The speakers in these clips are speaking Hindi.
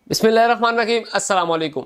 बिस्मिल्लाहिर्रहमानिर्रहीम अस्सलाम वालेकुम।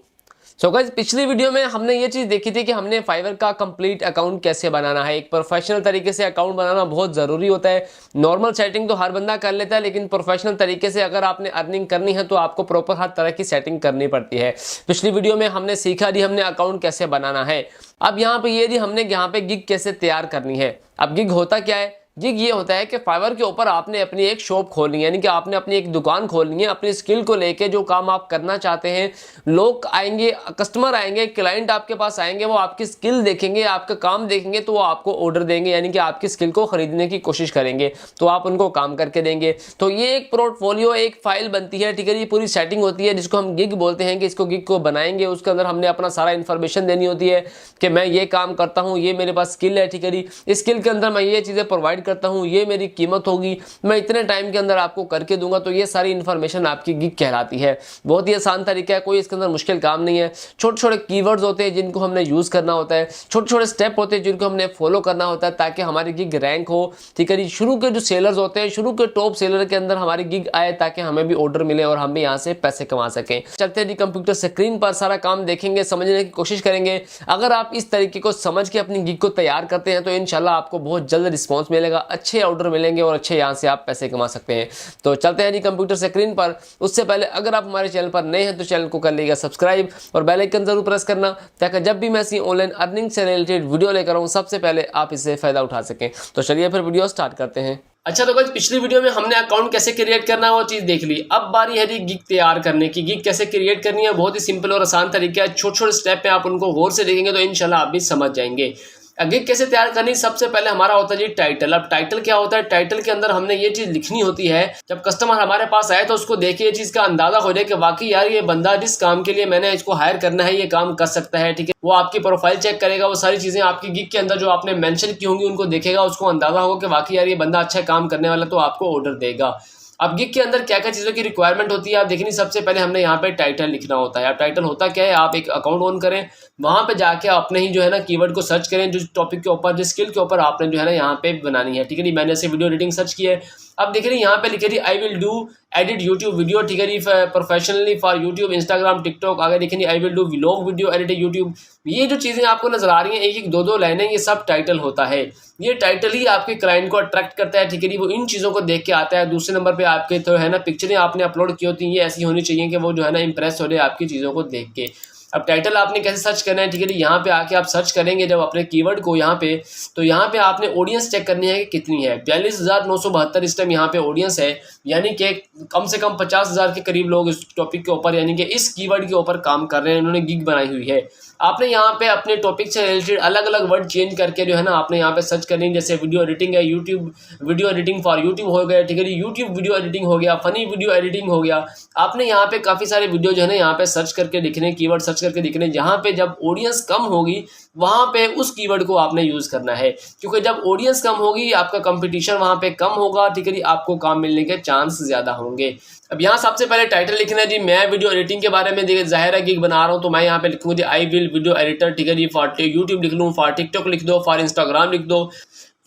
सो गाइस, पिछली वीडियो में हमने ये चीज़ देखी थी कि हमने फाइवर का कंप्लीट अकाउंट कैसे बनाना है। एक प्रोफेशनल तरीके से अकाउंट बनाना बहुत ज़रूरी होता है। नॉर्मल सेटिंग तो हर बंदा कर लेता है, लेकिन प्रोफेशनल तरीके से अगर आपने अर्निंग करनी है तो आपको प्रॉपर हर तरह की सेटिंग करनी पड़ती है। पिछली वीडियो में हमने सीखा जी हमने अकाउंट कैसे बनाना है। अब यहाँ पे ये जी हमने यहाँ पे गिग कैसे तैयार करनी है। अब गिग होता क्या है? गिग ये होता है कि फाइवर के ऊपर आपने अपनी एक शॉप खोलनी है, यानी कि आपने अपनी एक दुकान खोलनी है। अपनी स्किल को लेके जो काम आप करना चाहते हैं, लोग आएंगे, कस्टमर आएंगे, क्लाइंट आपके पास आएंगे, वो आपकी स्किल देखेंगे, आपका काम देखेंगे तो वो आपको ऑर्डर देंगे, यानी कि आपकी स्किल को खरीदने की कोशिश करेंगे तो आप उनको काम करके देंगे। तो ये एक पोर्टफोलियो, एक फाइल बनती है, ठीक है। ये पूरी सेटिंग होती है जिसको हम गिग बोलते हैं कि इसको गिग को बनाएंगे। उसके अंदर हमने अपना सारा इन्फॉर्मेशन देनी होती है कि मैं ये काम करता हूँ, ये मेरे पास स्किल है, ठीक है। इस स्किल के अंदर मैं ये चीज़ें प्रोवाइड करता हूँ, ये मेरी कीमत होगी, मैं इतने टाइम के अंदर आपको करके दूंगा। तो ये सारी इन्फॉर्मेशन आपकी गिग कहलाती है। बहुत ही आसान तरीका है, कोई इसके अंदर मुश्किल काम नहीं है। छोटे छोटे कीवर्ड्स होते हैं जिनको हमने यूज करना होता है, छोटे छोटे स्टेप होते हैं जिनको हमने फॉलो करना होता है ताकि हमारी गिग रैंक हो, ठीक है। शुरू के जो सेलर्स होते हैं, शुरू के टॉप सेलर के अंदर हमारी गिग आए ताकि हमें भी ऑर्डर मिले और हम भी यहाँ से पैसे कमा सकें। चलते हैं जी कंप्यूटर स्क्रीन पर, सारा काम देखेंगे, समझने की कोशिश करेंगे। अगर आप इस तरीके को समझ के अपनी गिग को तैयार करते हैं तो इंशाल्लाह आपको बहुत जल्द रिस्पॉन्स मिलेगा, अच्छे ऑर्डर मिलेंगे और अच्छे यहाँ से आप पैसे कमा सकते हैं। तो चलते हैं जी कंप्यूटर स्क्रीन पर। उससे पहले अगर आप हमारे चैनल पर नए हैं तो चैनल को कर लीजिएगा सब्सक्राइब और बेल आइकन जरूर प्रेस करना ताकि जब भी मैं ऐसी ऑनलाइन अर्निंग से रिलेटेड वीडियो लेकर आऊँ सबसे पहले आप इससे फायदा उठा सकें। तो चलिए फिर वीडियो स्टार्ट करते हैं। अच्छा, तो गाइस पिछली वीडियो में हमने अकाउंट कैसे क्रिएट करना है वो चीज़ देख ली। अब बारी है जी गिग तैयार करने की। गिग कैसे क्रिएट करनी है बहुत ही सिंपल और आसान तरीका है। छोटे छोटे स्टेप पे आप उनको गौर से देखेंगे तो इंशाल्लाह आप भी समझ जाएंगे। गिग कैसे तैयार करनी, सबसे पहले हमारा होता है जी टाइटल। अब टाइटल क्या होता है? टाइटल के अंदर हमने ये चीज़ लिखनी होती है, जब कस्टमर हमारे पास आए तो उसको देखे ये चीज़ का अंदाजा हो जाए कि वाकई यार ये बंदा जिस काम के लिए मैंने इसको हायर करना है ये काम कर सकता है, ठीक है। वो आपकी प्रोफाइल चेक करेगा, वो सारी चीज़ें आपकी गिग के अंदर जो आपने मेंशन की होंगी उनको देखेगा, उसको अंदाजा होगा कि वाकई यार ये बंदा अच्छा काम करने वाला, तो आपको ऑर्डर देगा। अब गिग के अंदर क्या क्या चीज़ों की रिक्वायरमेंट होती है आप देखनी। सबसे पहले हमने यहाँ पे टाइटल लिखना होता है। अब टाइटल होता क्या है? आप एक अकाउंट ऑन करें, वहाँ पे जाके अपने ही जो है ना कीवर्ड को सर्च करें, जो टॉपिक के ऊपर, जो स्किल के ऊपर आपने जो है ना यहाँ पे बनानी है, ठीक है। मैंने ऐसे वीडियो एडिटिंग सर्च की है। अब देखिए यहाँ पे लिखे I will do edit YouTube video, ठीक है, professionally for YouTube, Instagram, TikTok. आगे देखेंगे I will do vlog video edit YouTube. ये जो चीज़ें आपको नजर आ रही हैं, एक एक दो दो लाइनें, ये सब टाइटल होता है। ये टाइटल ही आपके क्लाइंट को अट्रैक्ट करता है, ठीक है। वो इन चीज़ों को देख के आता है। दूसरे नंबर पे आपके तो है ना पिक्चरें आपने अपलोड की होती हैं, ये ऐसी होनी चाहिए कि वो जो है ना इंप्रेस हो जाए आपकी चीज़ों को देख के। अब टाइटल आपने कैसे सर्च करना है, ठीक है। यहाँ पे आके आप सर्च करेंगे जब अपने कीवर्ड को यहाँ पे, तो यहाँ पे आपने ऑडियंस चेक करनी है कि कितनी है। 42,972 इस टाइम यहाँ पे ऑडियंस है, यानी कि कम से कम 50,000 के करीब लोग इस टॉपिक के ऊपर, यानी कि इस कीवर्ड के ऊपर काम कर रहे हैं, उन्होंने गिग बनाई हुई है। आपने यहाँ पे अपने टॉपिक से रिलेटेड अलग अलग वर्ड चेंज करके जो है ना आपने यहाँ पे सर्च करनी है। जैसे वीडियो एडिटिंग है, YouTube video editing for YouTube हो गया, ठीक है। यूट्यूब वीडियो एडिटिंग हो गया, फनी वीडियो एडिटिंग हो गया। आपने यहाँ पे काफ़ी सारे वीडियो जो है ना यहाँ पे सर्च करके लिखने, कीवर्ड सर्च करके लिखने, जहाँ पे जब ऑडियंस कम होगी वहाँ पे उस कीवर्ड को आपने यूज़ करना है, क्योंकि जब ऑडियंस कम होगी आपका कंपटीशन वहाँ पे कम होगा, ठीक है। आपको काम मिलने के चांस ज़्यादा होंगे। अब यहाँ सबसे पहले टाइटल लिखना है जी। मैं वीडियो एडिटिंग के बारे में देखिए जाहिर है गिग बना रहा हूँ, तो मैं यहाँ पे लिखूंगा जी आई विल वीडियो एडिटर, ठीक है जी। फॉर यूट्यूब लिख लूँ, फॉर टिकटॉक लिख दो, फॉर इंस्टाग्राम लिख दो,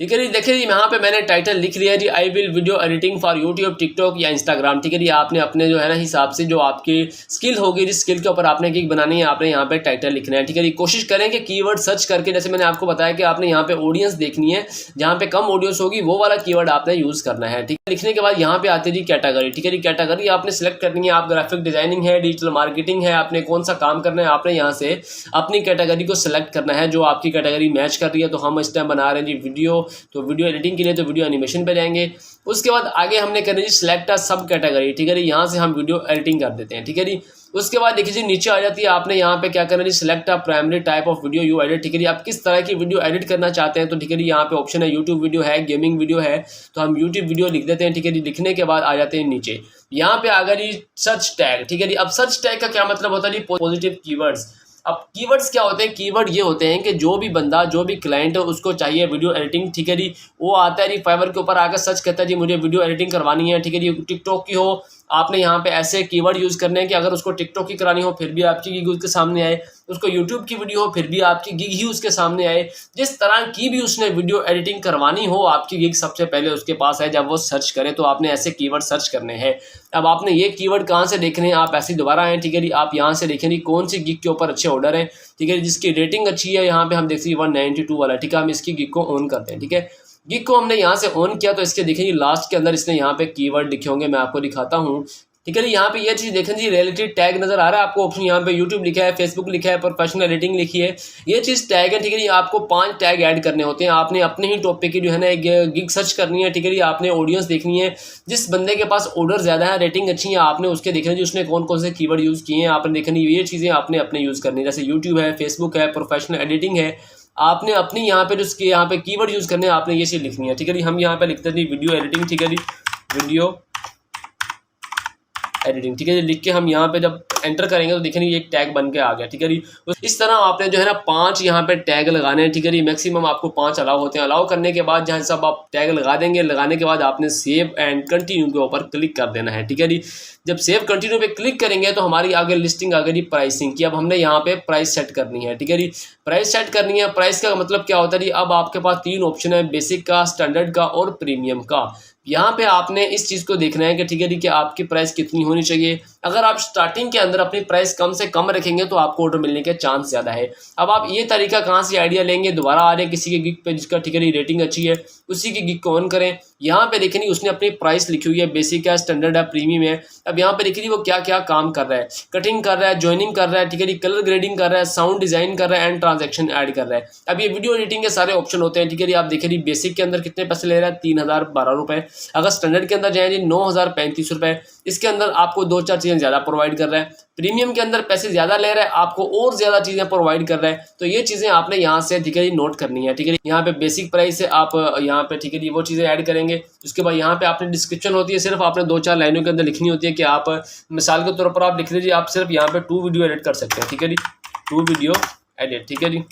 ठीक है जी। देखिए जी यहाँ पे मैंने टाइटल लिख लिया जी, I will video editing for YouTube, TikTok या इंस्टाग्राम, ठीक है जी। आपने अपने जो है ना हिसाब से जो आपकी स्किल होगी, जिस स्किल के ऊपर आपने गिग बनानी है, आपने यहाँ पे टाइटल लिखना है, ठीक है जी। कोशिश करें कि कीवर्ड सर्च करके, जैसे मैंने आपको बताया कि आपने यहाँ पे ऑडियंस देखनी है, जहाँ पे कम ऑडियंस होगी वो वाला कीवर्ड आपने यूज़ करना है, ठीक है। लिखने के बाद यहाँ पे आते जी कैटेगरी, ठीक है जी। कैटेगरी आपने सेलेक्ट करनी है, आप ग्राफिक डिजाइनिंग है, डिजिटल मार्केटिंग है, आपने कौन सा काम करना है, आपने यहाँ से अपनी कैटेगरी को सिलेक्ट करना है जो आपकी कैटेगरी मैच कर रही है। तो हम इस टाइम बना रहे हैं जी वीडियो, तो वीडियो एडिटिंग के लिए तो वीडियो एनिमेशन पे जाएंगे। उसके बाद आगे हमने करनी जी सिलेक्ट अ सब कैटेगरी, ठीक है जी। यहाँ से हम वीडियो एडिटिंग कर देते हैं, ठीक है जी। उसके बाद देखिए जी नीचे आ जाती है, आपने यहाँ पे क्या करना है जी select a primary type of video you edit, ठीक है जी। आप किस तरह की वीडियो एडिट करना चाहते हैं, तो ठीक है जी यहाँ पे ऑप्शन है यूट्यूब वीडियो है, गेमिंग वीडियो है, तो हम यूट्यूब वीडियो लिख देते हैं, ठीक है जी। लिखने के बाद आ जाते हैं नीचे, यहाँ पे आ गया जी सर्च टैग, ठीक है जी। अब सर्च टैग का क्या मतलब होता है जी? Positive keywords. अब कीवर्ड्स क्या होते हैं? कीवर्ड ये होते हैं कि जो भी बंदा, जो भी क्लाइंट है उसको चाहिए वीडियो एडिटिंग, ठीक है जी। वो आता है जी फाइवर के ऊपर आकर सर्च करता है जी मुझे वीडियो एडिटिंग करवानी है, ठीक है जी। टिकटॉक की हो, आपने यहाँ पे ऐसे कीवर्ड यूज़ करने हैं कि अगर उसको टिकटॉक की करानी हो फिर भी आपकी गिग उसके सामने आए, उसको यूट्यूब की वीडियो हो फिर भी आपकी गिग ही उसके सामने आए। जिस तरह की भी उसने वीडियो एडिटिंग करवानी हो, आपकी गिग सबसे पहले उसके पास आए जब वो सर्च करे। तो आपने ऐसे कीवर्ड सर्च करने हैं। अब आपने ये कीवर्ड कहाँ से देखने हैं, आप ऐसे दोबारा आए, ठीक है जी। आप यहाँ से देखेंगे कौन सी गिग के ऊपर अच्छे ऑर्डर हैं, ठीक है, जिसकी रेटिंग अच्छी है। यहाँ पे हम देखते हैं 192 वाला, ठीक है। हम इसकी गिग को ऑन करते हैं, ठीक है। गिग को हमने यहाँ से ऑन किया तो इसके देखेंगे लास्ट के अंदर इसने यहाँ पे कीवर्ड लिखे होंगे, मैं आपको दिखाता हूँ, ठीक है जी। यहाँ पे ये चीज़ देखें जी, रिलेटेड टैग नजर आ रहा है आपको ऑप्शन, यहाँ पे यूट्यूब लिखा है, फेसबुक लिखा है, प्रोफेशनल एडिटिंग लिखी है, ये चीज़ टैग है, ठीक है जी। आपको 5 टैग ऐड करने होते हैं। आपने अपने ही टॉपिक की जो है ना एक गिग सर्च करनी है, ठीक है जी। आपने ऑडियंस देखनी है, जिस बंदे के पास ऑर्डर ज़्यादा है, रेटिंग अच्छी है, आपने उसके देखना है उसने कौन कौन से कीवर्ड यूज़ किए हैं। आपने देखनी ये चीज़ें आपने अपने यूज़ करनी है, जैसे यूट्यूब है, फेसबुक है, प्रोफेशनल एडिटिंग है। आपने अपनी यहाँ पे जो यहाँ पे कीवर्ड यूज़ करने हैं, आपने ये चीज़ लिखनी है, ठीक है जी। हम यहाँ पे लिखते हैं जी वीडियो एडिटिंग, ठीक है जी, वीडियो एडिटिंग, ठीक है। लिख के हम यहाँ पे जब एंटर करेंगे तो देखेंगे ये एक टैग बन के आ गया, ठीक है जी। इस तरह आपने जो है ना 5 यहाँ पे टैग लगाने हैं, ठीक है जी। मैक्सिमम आपको 5 अलाउ होते हैं। अलाउ करने के बाद जहाँ सब आप टैग लगा देंगे, लगाने के बाद आपने सेव एंड कंटिन्यू के ऊपर क्लिक कर देना है, ठीक है जी। जब सेव कंटिन्यू पे क्लिक करेंगे तो हमारी आगे लिस्टिंग आ गई प्राइसिंग की। अब हमने यहाँ पे प्राइस सेट करनी है, ठीक है जी। प्राइस सेट करनी है। प्राइस का मतलब क्या होता है जी, अब आपके पास 3 ऑप्शन है, बेसिक का, स्टैंडर्ड का और प्रीमियम का। यहाँ पे आपने इस चीज़ को देखना है कि ठीक है जी कि आपकी प्राइस कितनी होनी चाहिए। अगर आप स्टार्टिंग के अंदर अपनी प्राइस कम से कम रखेंगे तो आपको ऑर्डर मिलने के चांस ज़्यादा है। अब आप ये तरीका कहाँ से आइडिया लेंगे, दोबारा आ रहे किसी के गिग पे जिसका ठीक है जी रेटिंग अच्छी है, उसी की गिग को ऑन करें। यहाँ पे देखेंगे उसने अपनी प्राइस लिखी हुई है, बेसिक है, स्टैंडर्ड है, प्रीमियम है। अब यहाँ पे देखिए वो क्या क्या काम कर रहा है, कटिंग कर रहा है, ज्वाइनिंग कर रहा है, ठीक है जी, कलर ग्रेडिंग कर रहा है, साउंड डिजाइन कर रहा है एंड ट्रांजेक्शन ऐड कर रहा है। अब ये वीडियो एडिटिंग के सारे ऑप्शन होते हैं, ठीक है जी। आप देखिए जी बेसिक के अंदर कितने पैसे ले रहा है, 3012 रुपए। अगर स्टैंडर्ड के अंदर जाए जी 9035 रुपए। इसके अंदर आपको 2-4 चीज़ें ज़्यादा प्रोवाइड कर रहा है। प्रीमियम के अंदर पैसे ज़्यादा ले रहा है, आपको और ज़्यादा चीज़ें प्रोवाइड कर रहा है। तो ये चीज़ें आपने यहाँ से ठीक है जी नोट करनी है, ठीक है। यहाँ पे बेसिक प्राइस है, आप यहाँ पे ठीक है जी वो चीज़ें ऐड करेंगे। उसके बाद यहाँ पे आपने डिस्क्रिप्शन होती है, सिर्फ आपने 2-4 लाइनों के अंदर लिखनी होती है कि आप मिसाल के तौर पर आप लिख लीजिए, आप सिर्फ यहाँ पे 2 वीडियो एडिट कर सकते हैं, ठीक है जी, 2 वीडियो एडिट, ठीक है जी।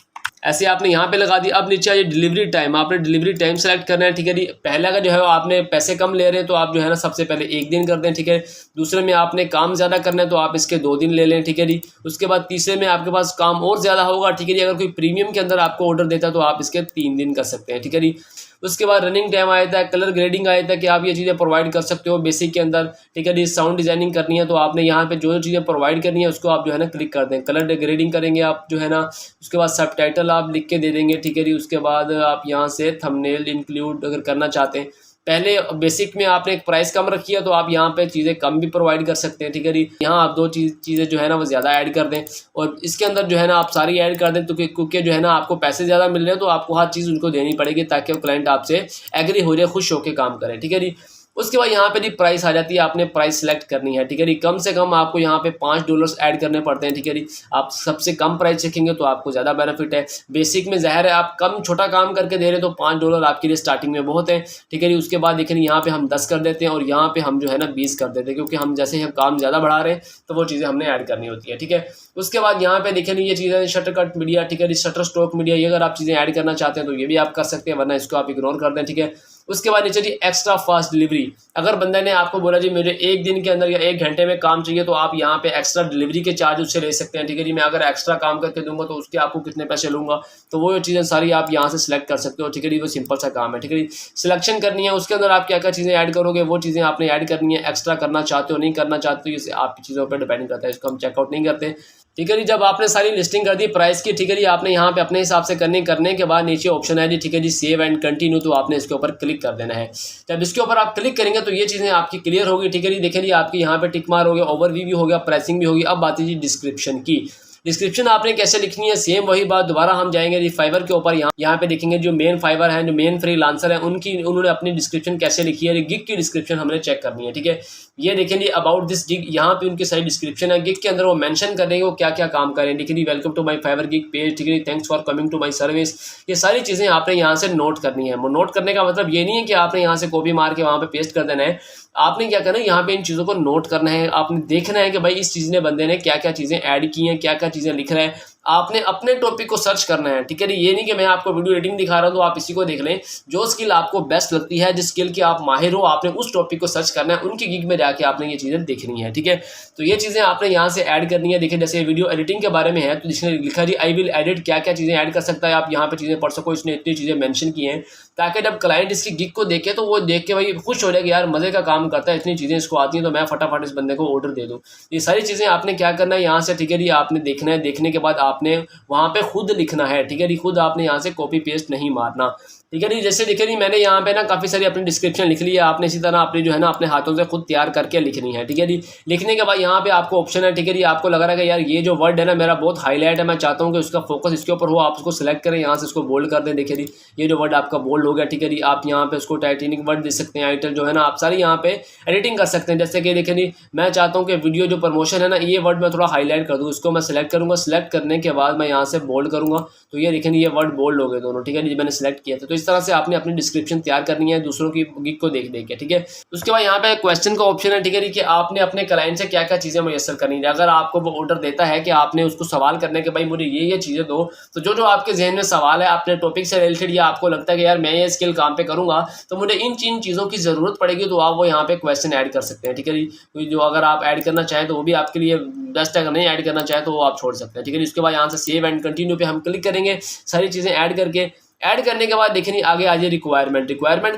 ऐसे आपने यहाँ पे लगा दी। अब नीचे आइए डिलीवरी टाइम, आपने डिलीवरी टाइम सेलेक्ट करना है, ठीक है जी। पहला का जो है आपने पैसे कम ले रहे हैं तो आप जो है ना सबसे पहले 1 दिन कर दें, ठीक है। दूसरे में आपने काम ज़्यादा करना है तो आप इसके 2 दिन ले लें, ठीक है जी। उसके बाद तीसरे में आपके पास काम और ज़्यादा होगा, ठीक है जी। अगर कोई प्रीमियम के अंदर आपको ऑर्डर देता है तो आप इसके 3 दिन कर सकते हैं, ठीक है जी। उसके बाद रनिंग टाइम आया था, कलर ग्रेडिंग आया था कि आप ये चीज़ें प्रोवाइड कर सकते हो बेसिक के अंदर, ठीक है जी। साउंड डिजाइनिंग करनी है तो आपने यहाँ पे जो चीज़ें प्रोवाइड करनी है उसको आप जो है ना क्लिक कर दें। कलर ग्रेडिंग करेंगे आप जो है ना, उसके बाद सबटाइटल आप लिख के दे देंगे, ठीक है जी। उसके बाद आप यहाँ से थंबनेल इंक्लूड अगर करना चाहते हैं, पहले बेसिक में आपने एक प्राइस कम रखी है तो आप यहाँ पे चीज़ें कम भी प्रोवाइड कर सकते हैं, ठीक है जी। यहाँ आप 2 चीज़ें जो है ना वो ज़्यादा ऐड कर दें और इसके अंदर जो है ना आप सारी ऐड कर दें, तो क्योंकि जो है ना आपको पैसे ज़्यादा मिल रहे हैं तो आपको हर चीज़ उनको देनी पड़ेगी ताकि वो क्लाइंट आपसे एग्री हो जाए, खुश होकर काम करें, ठीक है जी। उसके बाद यहाँ पे जी प्राइस आ जाती है, आपने प्राइस सेलेक्ट करनी है, ठीक है जी। कम से कम आपको यहाँ पे $5 ऐड करने पड़ते हैं, ठीक है जी। आप सबसे कम प्राइस रखेंगे तो आपको ज़्यादा बेनिफिट है। बेसिक में ज़ाहिर है आप कम छोटा काम करके दे रहे हैं तो $5 आपके लिए स्टार्टिंग में बहुत है, ठीक है जी। उसके बाद देखिए यहाँ पे हम 10 कर देते हैं और यहाँ पे हम जो है ना 20 कर देते हैं, क्योंकि हम जैसे हम काम ज़्यादा बढ़ा रहे हैं तो वो चीज़ें हमने ऐड करनी होती है, ठीक है। उसके बाद यहाँ पे देखें ये चीज़ें शटर कट मीडिया, ठीक है जी, शटर स्टॉक मीडिया, ये अगर आप चीज़ें ऐड करना चाहते हैं तो ये भी आप कर सकते हैं, वरना इसको आप इग्नोर कर दें, ठीक है। उसके बाद नीचे जी एक्स्ट्रा फास्ट डिलीवरी, अगर बंदे ने आपको बोला जी मुझे 1 दिन के अंदर या 1 घंटे में काम चाहिए तो आप यहाँ पे एक्स्ट्रा डिलीवरी के चार्ज उससे ले सकते हैं, ठीक है जी। मैं अगर एक्स्ट्रा काम करके दूंगा तो उसके आपको कितने पैसे लूंगा, तो वो चीज़ें सारी आप यहाँ से सिलेक्ट कर सकते हो, ठीक है जी। वो सिंपल सा काम है, ठीक है जी। सिलेक्शन करनी है, उसके अंदर आप क्या क्या चीज़ें ऐड करोगे वो चीज़ें आपने ऐड करनी है। एक्स्ट्रा करना चाहते हो नहीं करना चाहते हो, इसे आपकी चीज़ों पर डिपेंड करता है, इसको हम चेकआउट नहीं करते, ठीक है जी। जब आपने सारी लिस्टिंग कर दी प्राइस की, ठीक है जी, आपने यहाँ पे अपने हिसाब से करने के बाद नीचे ऑप्शन है जी, ठीक है जी, सेव एंड कंटिन्यू, तो आपने इसके ऊपर क्लिक कर देना है। जब इसके ऊपर आप क्लिक करेंगे तो ये चीज़ें आपकी क्लियर होगी, ठीक है जी। देखें जी आपकी यहाँ पे टिक मार हो गया, ओवरव्यू भी हो गया, प्राइसिंग भी होगी। अब बात है जी डिस्क्रिप्शन की। डिस्क्रिप्शन आपने कैसे लिखनी है, सेम वही बात, दोबारा हम जाएंगे जी फाइवर के ऊपर। यहाँ पे देखेंगे जो मेन फाइवर है, जो मेन फ्रीलांसर है, उन्होंने अपनी डिस्क्रिप्शन कैसे लिखी है। गिग की डिस्क्रिप्शन हमने चेक करनी है, ठीक है। ये देखेंगे अबाउट दिस गिग, यहाँ पे उनकी सारी डिस्क्रिप्शन है। गिग के अंदर वो मेंशन कर देंगे वो क्या क्या काम करें, ठीक है। Welcome to my Fiverr gig page, ठीक है, thanks for coming to my service. ये सारी चीज़ें आपने यहाँ से नोट करनी है। नोट करने का मतलब ये नहीं है कि आपने यहाँ से कॉपी मार के वहाँ पे पेस्ट कर देना है। आपने क्या करना है, यहाँ पे इन चीज़ों को नोट करना है। आपने देखना है कि भाई इस चीज़ ने बंदे ने क्या क्या चीज़ें ऐड की हैं, क्या क्या चीज़ें लिख रहा है। आपने अपने टॉपिक को सर्च करना है, ठीक है। ये नहीं कि मैं आपको वीडियो एडिटिंग दिखा रहा हूँ तो आप इसी को देख लें। जो स्किल आपको बेस्ट लगती है, जिस स्किल की आप माहिर हो, आपने उस टॉपिक को सर्च करना है, उनकी गिग में जाके आपने ये चीज़ें देखनी है, ठीक है। तो ये चीज़ें आपने यहाँ से ऐड करनी है। देखिए जैसे वीडियो एडिटिंग के बारे में है तो जिसने लिखा जी आई विल एडिट, क्या क्या चीज़ें ऐड कर सकता है, आप यहाँ पे चीज़ें पढ़ सको। इसने इतनी चीज़ें मेंशन की हैं ताकि जब क्लाइंट इसकी गिग को देखे तो वो देख के भाई खुश हो जाए कि यार मजे का काम करता है, इतनी चीज़ें इसको आती हैं, तो मैं फटाफट इस बंदे को ऑर्डर दे दूँ। ये सारी चीज़ें आपने क्या करना है यहाँ से, ठीक है जी, आपने देखना है। देखने के बाद आपने वहाँ पे खुद लिखना है, ठीक है जी, खुद आपने यहाँ से कॉपी पेस्ट नहीं मारना, ठीक है जी। जैसे देखिए जी मैंने यहाँ पे ना काफ़ी सारी अपनी डिस्क्रिप्शन लिख ली है, आपने इसी तरह अपनी जो है ना अपने हाथों से खुद तैयार करके लिखनी है, ठीक है जी। लिखने के बाद यहाँ पे आपको ऑप्शन है, ठीक है जी, आपको लग रहा है कि यार ये जो वर्ड है ना मेरा बहुत हाईलाइट है, मैं चाहता हूँ कि उसका फोकस इसके ऊपर हो, आप उसको सिलेक्ट करें, यहाँ से उसको बोल्ड कर दें। देखिए जी ये जो वर्ड आपका बोल्ड हो गया, ठीक है जी। आप यहाँ पे उसको टाइटेनिक वर्ड दे सकते हैं, आइटल जो है ना, आप सारी यहाँ पे एडिटिंग कर सकते हैं। जैसे कि देखिए जी मैं चाहता हूँ कि वीडियो जो प्रमोशन है ना, ये वर्ड मैं थोड़ा हाईलाइट कर दूँ, इसको मैं सिलेक्ट करूँगा। सिलेक्ट करने के बाद मैं यहाँ से बोल्ड करूँगा, तो ये देखें ये वर्ड बोल्ड हो गए दोनों, ठीक है जी, मैंने सेलेक्ट किया था। तो इस तरह से आपने अपनी डिस्क्रिप्शन तैयार करनी है दूसरों की गिग को देख के, ठीक है। उसके बाद यहाँ पे क्वेश्चन का ऑप्शन है, ठीक है, कि आपने अपने क्लाइंट से क्या क्या चीज़ें मुयसर करनी है। अगर आपको वो ऑर्डर देता है कि आपने उसको सवाल करने के भाई मुझे ये चीज़ें दो, तो जो जो आपके जहन में सवाल है अपने टॉपिक से रिलेटेड, या आपको लगता है कि यार मैं ये स्किल काम पे करूँगा तो मुझे इन चीज़ों की ज़रूरत पड़ेगी, तो आप वो यहाँ पे क्वेश्चन ऐड कर सकते हैं, ठीक है जी। जो अगर आप ऐड करना चाहें तो वो भी आपके लिए बेस्ट है, अगर नहीं ऐड करना चाहें तो वो आप छोड़ सकते हैं, ठीक है। उसके बाद यहाँ से सेव एंड कंटिन्यू पे हम क्लिक करेंगे। सारी चीज़ें ऐड करके, ऐड करने के बाद देखिए आगे आ जाए रिक्वायरमेंट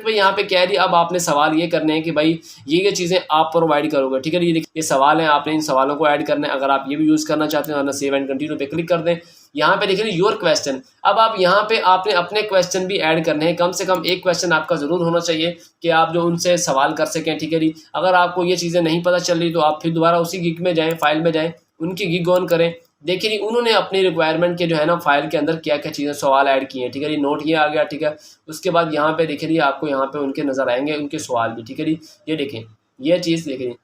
पे। यहाँ पे क्या है जी, अब आपने सवाल ये करने हैं कि भाई ये चीज़ें आप प्रोवाइड करोगे, ठीक है। ये देखिए ये सवाल है, आपने इन सवालों को ऐड करना है। अगर आप ये भी यूज़ करना चाहते हैं, सेव एंड कंटिन्यू पे क्लिक कर दें। यहाँ पे देखिए योर क्वेश्चन, अब आप यहाँ पे आपने अपने क्वेश्चन भी ऐड करने हैं। कम से कम एक क्वेश्चन आपका ज़रूर होना चाहिए कि आप जो उनसे सवाल कर सकें, ठीक है जी। अगर आपको ये चीज़ें नहीं पता चल रही तो आप फिर दोबारा उसी गिग में जाएँ, फाइल में जाएँ, उनकी गिग ऑन करें। देखिए जी उन्होंने अपनी रिक्वायरमेंट के जो है ना फाइल के अंदर क्या क्या चीज़ें सवाल ऐड किए हैं, ठीक है जी। नोट ये आ गया, ठीक है। उसके बाद यहाँ पे देखिए जी आपको यहाँ पे उनके नज़र आएंगे, उनके सवाल भी, ठीक है जी। ये देखें ये चीज़ देखिए,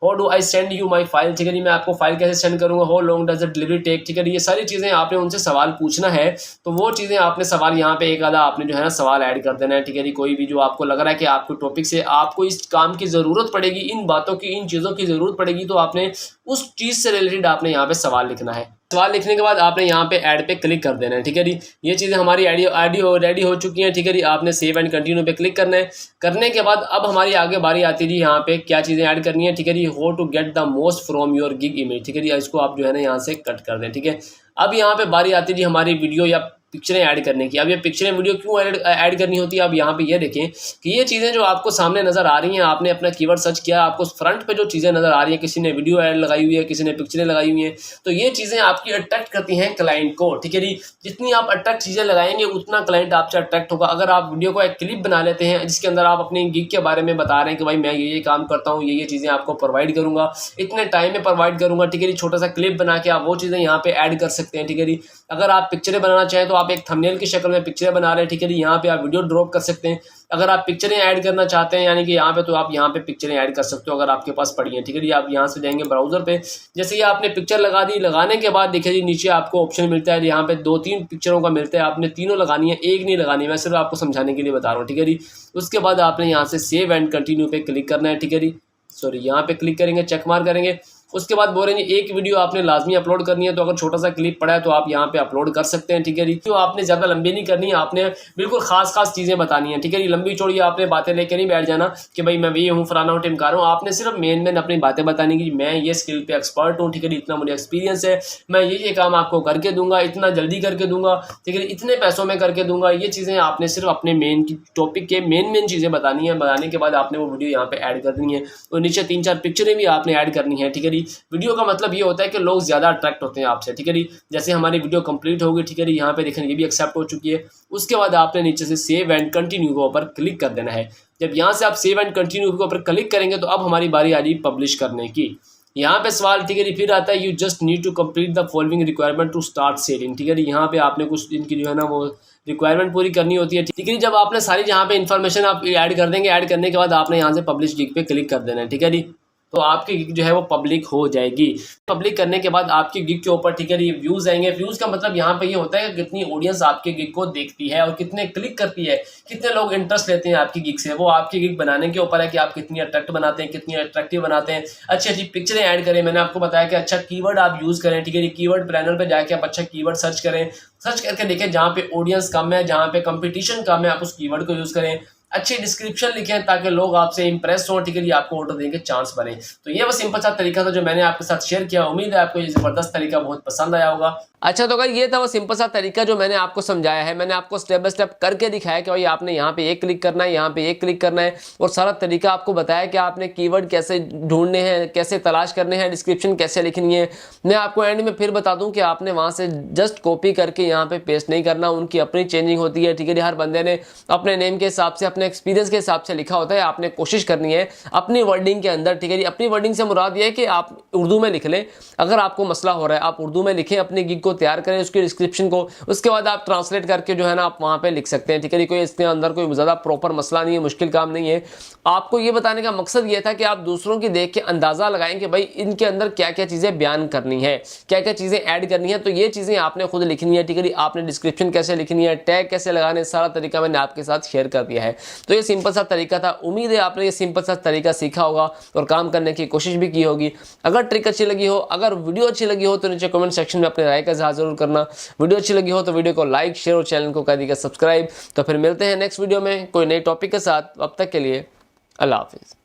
how do I send you my file, ठीक है जी, मैं आपको फाइल कैसे सेंड करूँगा, how long does the delivery take, ठीक है। ये सारी चीज़ें आपने उनसे सवाल पूछना है। तो वो चीज़ें आपने सवाल यहाँ पे एक आधा आपने जो है ना सवाल ऐड कर देना है, ठीक है जी। कोई भी जो आपको लग रहा है कि आपको टॉपिक से आपको इस काम की ज़रूरत पड़ेगी, इन बातों की, इन चीज़ों की ज़रूरत पड़ेगी, तो आपने उस चीज़ से रिलेटेड आपने यहाँ पे सवाल लिखना है। सवाल लिखने के बाद आपने यहाँ पे ऐड पे क्लिक कर देना है, ठीक है जी। ये चीज़ें हमारी रेडी हो चुकी हैं, ठीक है जी। आपने सेव एंड कंटिन्यू पे क्लिक करना है। करने के बाद अब हमारी आगे बारी आती है जी, यहाँ पे क्या चीज़ें ऐड करनी है, ठीक है जी। How to get the most from your gig image, ठीक है जी। इसको आप जो है ना यहाँ से कट कर दें, ठीक है। अब यहाँ पे बारी आती है जी हमारी वीडियो या पिक्चरें ऐड करने की। अब ये पिक्चरें वीडियो क्यों ऐड करनी होती है, अब यहाँ पे ये देखें कि ये चीज़ें जो आपको सामने नज़र आ रही हैं, आपने अपना कीवर्ड सर्च किया, आपको फ्रंट पे जो चीज़ें नज़र आ रही हैं, किसी ने वीडियो ऐड लगाई हुई है, किसी ने पिक्चरें लगाई हुई हैं, तो ये चीज़ें आपकी अट्रैक्ट करती हैं क्लाइंट को, ठीक है जी। जितनी आप अट्रैक्ट चीज़ें लगाएंगे उतना क्लाइंट आपसे अट्रैक्ट होगा। अगर आप वीडियो को एक क्लिप बना लेते हैं जिसके अंदर आप अपनी गिग के बारे में बता रहे हैं कि भाई मैं ये काम करता हूँ, ये चीज़ें आपको प्रोवाइड करूँगा, इतने टाइम में प्रोवाइड करूँगा, ठीक है जी। छोटा सा क्लिप बना के आप वो चीज़ें यहाँ पे ऐड कर सकते हैं, ठीक है जी। अगर आप पिक्चरें बनाना चाहें तो आप एक थंबनेल की शक्ल में पिक्चरें बना रहे हैं, ठीक है जी, यहाँ पे आप वीडियो ड्रॉप कर सकते हैं। अगर आप पिक्चरें ऐड करना चाहते हैं यानी कि यहाँ पे, तो आप यहाँ पे पिक्चरें ऐड कर सकते हो अगर आपके पास पड़ी हैं, ठीक है जी। आप यहाँ से जाएंगे ब्राउजर पे, जैसे ये आपने पिक्चर लगा दी, लगाने के बाद देखिए जी नीचे आपको ऑप्शन मिलता है, यहाँ पे 2-3 पिक्चरों का मिलता है, आपने तीनों लगानी है, एक नहीं लगानी है, मैं सिर्फ आपको समझाने के लिए बता रहा हूँ, ठीक है जी। उसके बाद आपने यहाँ से सेव एंड कंटिन्यू पे क्लिक करना है, ठीक है जी। सॉरी यहाँ पे क्लिक करेंगे, चेक मार्क करेंगे। उसके बाद बोलेंगे एक वीडियो आपने लाजमी अपलोड करनी है, तो अगर छोटा सा क्लिप पड़ा है तो आप यहाँ पे अपलोड कर सकते हैं, ठीक है जी। तो आपने ज़्यादा लंबी नहीं करनी है, आपने बिल्कुल खास चीज़ें बतानी है, ठीक है जी। लंबी चौड़ी आपने बातें लेकर नहीं बैठ जाना कि भाई मैं ये हूँ, फलाना हूँ, टिमकार हूँ। आपने सिर्फ मेन अपनी बातें बतानी कि मैं ये स्किल पे एक्सपर्ट हूँ, ठीक है जी, इतना मुझे एक्सपीरियंस है, मैं ये काम आपको करके दूंगा, इतना जल्दी करके दूंगा, ठीक है, इतने पैसों में करके दूंगा। ये चीज़ें आपने सिर्फ अपने मेन की टॉपिक के मेन चीज़ें बतानी है। बताने के बाद आपने वो वीडियो यहाँ पे ऐड करनी है, और नीचे 3-4 पिक्चरें भी आपने ऐड करनी है, ठीक है जी। वीडियो का मतलब ये होता है कि लोग ज्यादा अट्रैक्ट होते हैं आपसे, ठीक है जी। जैसे हमारी वीडियो कंप्लीट होगी, ठीक है जी, यहाँ पे देखें ये भी एक्सेप्ट हो चुकी है। उसके बाद आपने नीचे से सेव एंड कंटिन्यू के ऊपर क्लिक कर देना है। जब यहाँ से आप सेव एंड कंटिन्यू के ऊपर क्लिक करेंगे तो अब हमारी बारी आ जाएगी पब्लिश करने की। यहाँ पे सवाल, ठीक है जी, फिर आता है you just need to complete the following requirement to start selling, ठीक है जी। यहाँ पे आपने कुछ इनकी जो है ना वो रिक्वायरमेंट पूरी करनी होती है, ठीक है। जब आपने सारी जहाँ पे इन्फॉर्मेशन आप ऐड कर देंगे, ऐड करने के बाद आपने यहाँ से पब्लिश गिग पे क्लिक कर देना है, ठीक है जी। तो आपकी गिग जो है वो पब्लिक हो जाएगी। पब्लिक करने के बाद आपकी गिग के ऊपर ठीक है ये व्यूज आएंगे। व्यूज का मतलब यहाँ पे ये होता है कि कितनी ऑडियंस आपके गिग को देखती है और कितने क्लिक करती है, कितने लोग इंटरेस्ट लेते हैं आपकी गिग से। वो आपकी गिग बनाने के ऊपर है कि आप कितनी अट्रैक्ट बनाते हैं, कितनी अट्रैक्टिव बनाते हैं, अच्छी अच्छी पिक्चरें ऐड करें। मैंने आपको बताया कि अच्छा कीवर्ड आप यूज करें, ठीक है। कीवर्ड प्लानर पे जाके आप अच्छा कीवर्ड सर्च करें, सर्च करके देखें जहाँ पे ऑडियंस कम है, जहाँ पे कंपटीशन कम है, आप उस कीवर्ड को यूज करें। अच्छी डिस्क्रिप्शन लिखें ताकि लोग आपसे इंप्रेस हो, ठीक है, आपको ऑर्डर देने के चांस बने। तो ये बस सिंपल सा तरीका था जो मैंने आपके साथ शेयर किया। उम्मीद है आपको ये जबरदस्त तरीका बहुत पसंद आया होगा। अच्छा तो ये था वो सिंपल सा तरीका जो मैंने आपको समझाया है। मैंने आपको स्टेप बाय स्टेप करके दिखाया कि भाई आपने यहाँ पे एक क्लिक करना है, यहाँ पे एक क्लिक करना है, और सारा तरीका आपको बताया कि आपने कीवर्ड कैसे ढूंढने हैं, कैसे तलाश करने हैं, डिस्क्रिप्शन कैसे लिखनी है। मैं आपको एंड में फिर बता दूं कि आपने वहां से जस्ट कॉपी करके यहाँ पे पेस्ट नहीं करना, उनकी अपनी चेंजिंग होती है, ठीक है। हर बंदे ने अपने नेम के हिसाब से, अपने एक्सपीरियंस के हिसाब से लिखा होता है। आपने कोशिश करनी है अपनी वर्डिंग के अंदर, ठीक है। अपनी वर्डिंग से मुराद ये है कि आप उर्दू में लिख लें। अगर आपको मसला हो रहा है आप उर्दू में लिखें, अपनी गिग को तैयार करें, उसकी डिस्क्रिप्शन को, उसके बाद आप ट्रांसलेट करके जो है ना आप वहां पे लिख सकते हैं, ठीक है। कोई इसके अंदर कोई ज्यादा प्रॉपर मसला नहीं है, मुश्किल काम नहीं है। आपको ये बताने का मकसद ये था कि आप दूसरों की देख के अंदाजा लगाएं कि भाई इनके अंदर क्या क्या चीजें बयान करनी है, क्या क्या चीजें ऐड करनी है। तो ये चीजें आपने खुद लिखनी है, ठीक है। आपने डिस्क्रिप्शन कैसे लिखनी है, टैग कैसे लगाने, सारा तरीका मैंने आपके साथ शेयर कर दिया है। तो ये सिंपल सा तरीका था। उम्मीद है आपने ये सिंपल सा तरीका सीखा होगा और काम करने की कोशिश भी की होगी। अगर ट्रिक अच्छी लगी हो, अगर वीडियो अच्छी लगी हो तो नीचे कमेंट सेक्शन में अपनी राय का इज़हार जरूर करना। वीडियो अच्छी लगी हो तो वीडियो को लाइक, शेयर और चैनल को कर दीजिएगा सब्सक्राइब। तो फिर मिलते हैं नेक्स्ट वीडियो में कोई नए टॉपिक के साथ। अब तक के लिए अल्लाह हाफिज़।